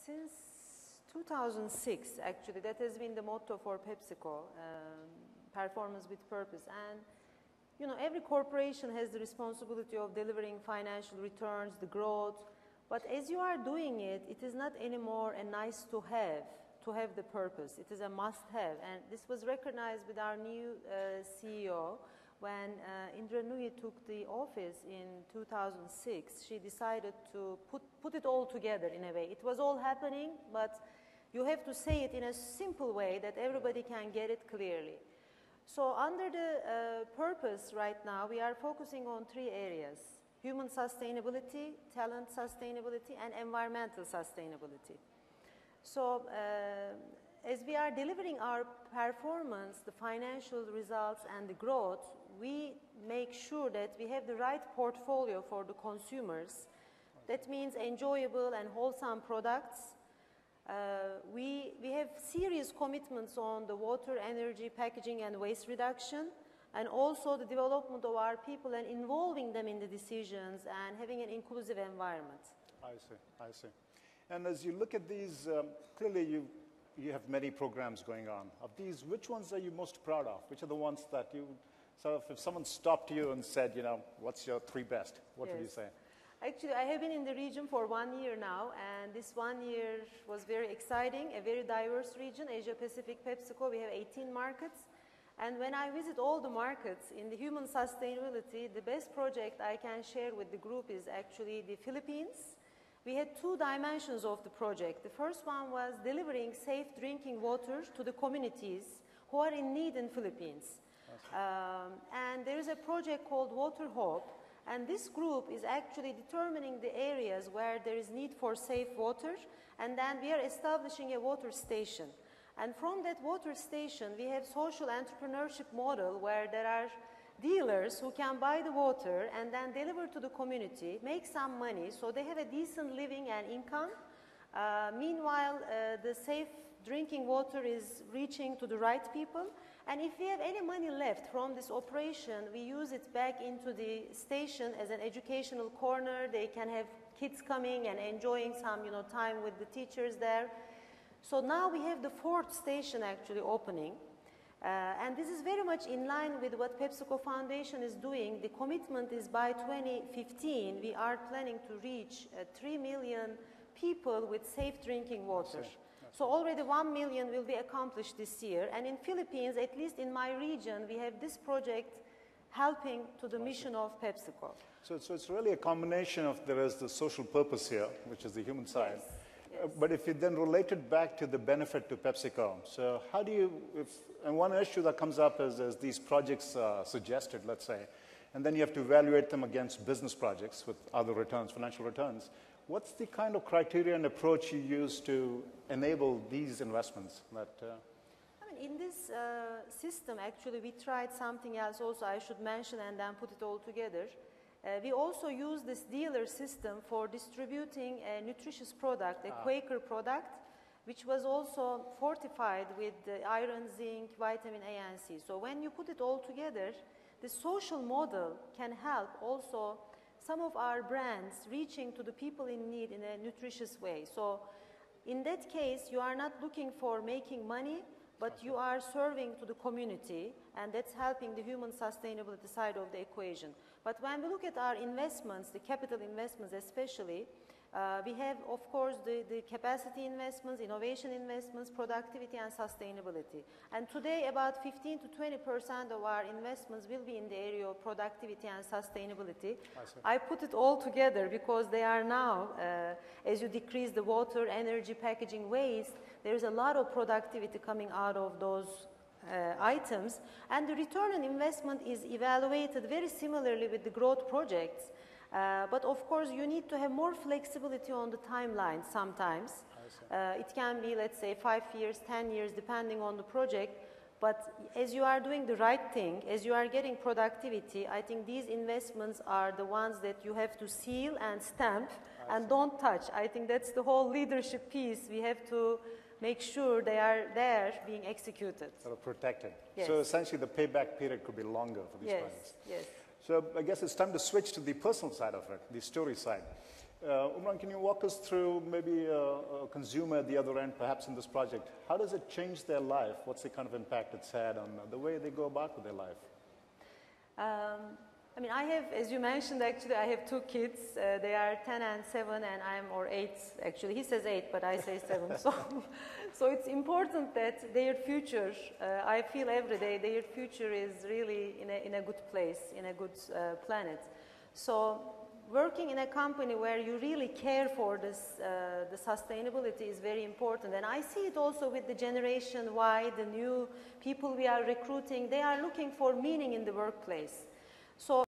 Since 2006, actually, that has been the motto for PepsiCo, performance with purpose. And, you know, every corporation has the responsibility of delivering financial returns, the growth. But as you are doing it, it is not anymore a nice to have the purpose. It is a must have. And this was recognized with our new CEO. When Indra Nooyi took the office in 2006, she decided to put it all together in a way. It was all happening, but you have to say it in a simple way that everybody can get it clearly. So under the purpose right now, we are focusing on three areas: human sustainability, talent sustainability, and environmental sustainability. So as we are delivering our performance, the financial results and the growth, we make sure that we have the right portfolio for the consumers. That means enjoyable and wholesome products. We have serious commitments on the water, energy, packaging, and waste reduction, and also the development of our people and involving them in the decisions and having an inclusive environment. I see. And as you look at these, clearly you have many programs going on. Of these, which ones are you most proud of? Which are the ones that you, sort of, if someone stopped you and said, you know, what's your three best, what would you say? Actually, I have been in the region for 1 year now, and this 1 year was very exciting, a very diverse region, Asia-Pacific PepsiCo. We have 18 markets. And when I visit all the markets in the human sustainability, the best project I can share with the group is actually the Philippines. We had two dimensions of the project. The first one was delivering safe drinking water to the communities who are in need in Philippines. And there is a project called Water Hope, and this group is actually determining the areas where there is need for safe water, and then we are establishing a water station. And from that water station, we have social entrepreneurship model where there are dealers who can buy the water and then deliver to the community, make some money, so they have a decent living and income. Meanwhile, the safe drinking water is reaching to the right people. And if we have any money left from this operation, we use it back into the station as an educational corner. They can have kids coming and enjoying some, you know, time with the teachers there. So now we have the fourth station actually opening. And this is very much in line with what PepsiCo Foundation is doing. The commitment is by 2015, we are planning to reach 3 million people with safe drinking water. So already 1 million will be accomplished this year. And in Philippines, at least in my region, we have this project helping to the mission of PepsiCo. So it's really a combination of, there is the social purpose here, which is the human side. Yes. But if you then relate it back to the benefit to PepsiCo, so how do you, and one issue that comes up is as these projects suggested, let's say, and then you have to evaluate them against business projects with other returns, financial returns. What's the kind of criteria and approach you use to enable these investments? That, I mean, in this system, actually, we tried something else also I should mention and then put it all together. We also use this dealer system for distributing a nutritious product, a Quaker product, which was also fortified with the iron, zinc, vitamin A and C. So when you put it all together, the social model can help also some of our brands reaching to the people in need in a nutritious way. So in that case, you are not looking for making money, but you are serving to the community, and that's helping the human sustainability side of the equation. But when we look at our investments, the capital investments especially, we have, of course, the capacity investments, innovation investments, productivity, and sustainability. And today, about 15 to 20% of our investments will be in the area of productivity and sustainability. I put it all together because they are now, as you decrease the water, energy, packaging, waste, there is a lot of productivity coming out of those items. And the return on investment is evaluated very similarly with the growth projects. But of course, you need to have more flexibility on the timeline sometimes. It can be, let's say, 5 years, 10 years, depending on the project. But as you are doing the right thing, as you are getting productivity, I think these investments are the ones that you have to seal and stamp and don't touch. I think that's the whole leadership piece. We have to make sure they are there being executed. Sort of protected. Yes. So essentially the payback period could be longer for these projects. Yes. So I guess it's time to switch to the personal side of it, the story side. Umran, can you walk us through maybe consumer at the other end, perhaps in this project, how does it change their life? What's the kind of impact it's had on the way they go about with their life? I mean, I have, as you mentioned, actually, I have 2 kids. They are 10 and 7, and or 8, actually. He says 8, but I say 7. So it's important that their future, I feel every day, their future is really in a good place, in a good planet. So working in a company where you really care for this, the sustainability is very important. And I see it also with the Generation Y, the new people we are recruiting. They are looking for meaning in the workplace. So